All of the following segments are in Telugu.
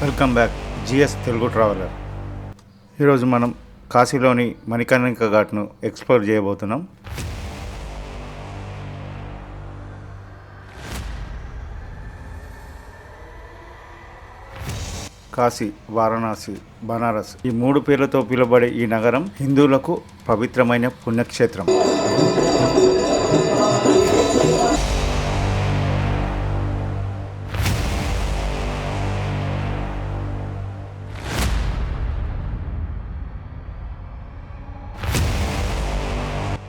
Welcome back GS Telugu traveller. ఈరోజు మనం కాశీలోని మణికర్ణిక ఘాట్ను ఎక్స్ప్లోర్ చేయబోతున్నాం. కాశీ, వారణాసి, బనారస్ ఈ మూడు పేర్లతో పిలువబడే ఈ నగరం హిందువులకు పవిత్రమైన పుణ్యక్షేత్రం.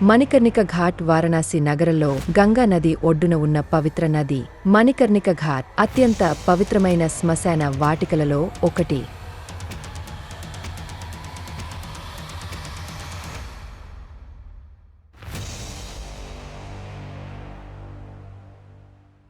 మణికర్ణిక ఘాట్ వారణాసి నగరంలో గంగా నది ఒడ్డున ఉన్న పవిత్ర నది. మణికర్ణిక ఘాట్ అత్యంత పవిత్రమైన శ్మశాన వాటికలలో ఒకటి.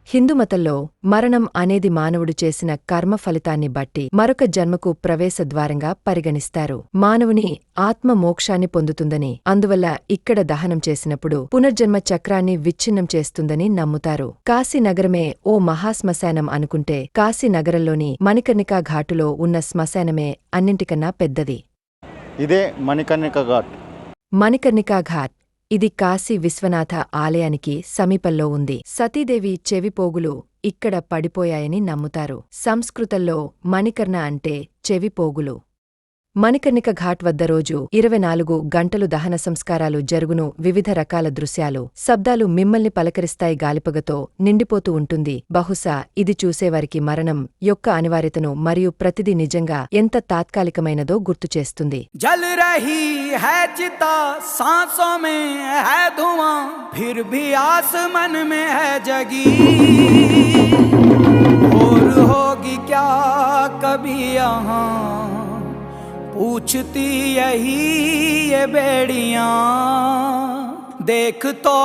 హిందుమతంలో మరణం అనేది మానవుడు చేసిన కర్మ ఫలితాన్ని బట్టి మరొక జన్మకు ప్రవేశ ద్వారంగా పరిగణిస్తారు. మానవుని ఆత్మ మోక్షాన్ని పొందుతుందని, అందువల్ల ఇక్కడ దహనం చేసినప్పుడు పునర్జన్మ చక్రాన్ని విచ్ఛిన్నం చేస్తుందని నమ్ముతారు. కాశీ నగరమే ఓ మహాశ్మశానం అనుకుంటే కాశీ నగరంలోని మణికర్ణికా ఘాటులో ఉన్న శ్మశానమే అన్నింటికన్నా పెద్దది. ఇదే మణికర్ణిక ఘాట్. మణికర్ణికా ఘాట్ ఇది కాశీ విశ్వనాథ ఆలయానికి సమీపంలో ఉంది. సతీదేవి చెవిపోగులు ఇక్కడ పడిపోయాయని నమ్ముతారు. సంస్కృతంలో మణికర్ణ అంటే చెవిపోగులు. మణికర్ణిక ఘాట్ వద్ద రోజు 24 గంటలు దహన సంస్కారాలు జరుగును. వివిధ రకాల దృశ్యాలు, శబ్దాలు మిమ్మల్ని పలకరిస్తాయి. గాలిపొగతో నిండిపోతూ ఉంటుంది. బహుశా ఇది చూసేవారికి మరణం యొక్క అనివార్యతను మరియు ప్రతిదీ నిజంగా ఎంత తాత్కాలికమైనదో గుర్తుచేస్తుంది. జల్ రహీ హై చితా సాంసోं में है धुआं फिर भी आसमान में है जगी और होगी क्या कभी यहाँ पूछती यही ये बेड़ियां देख तो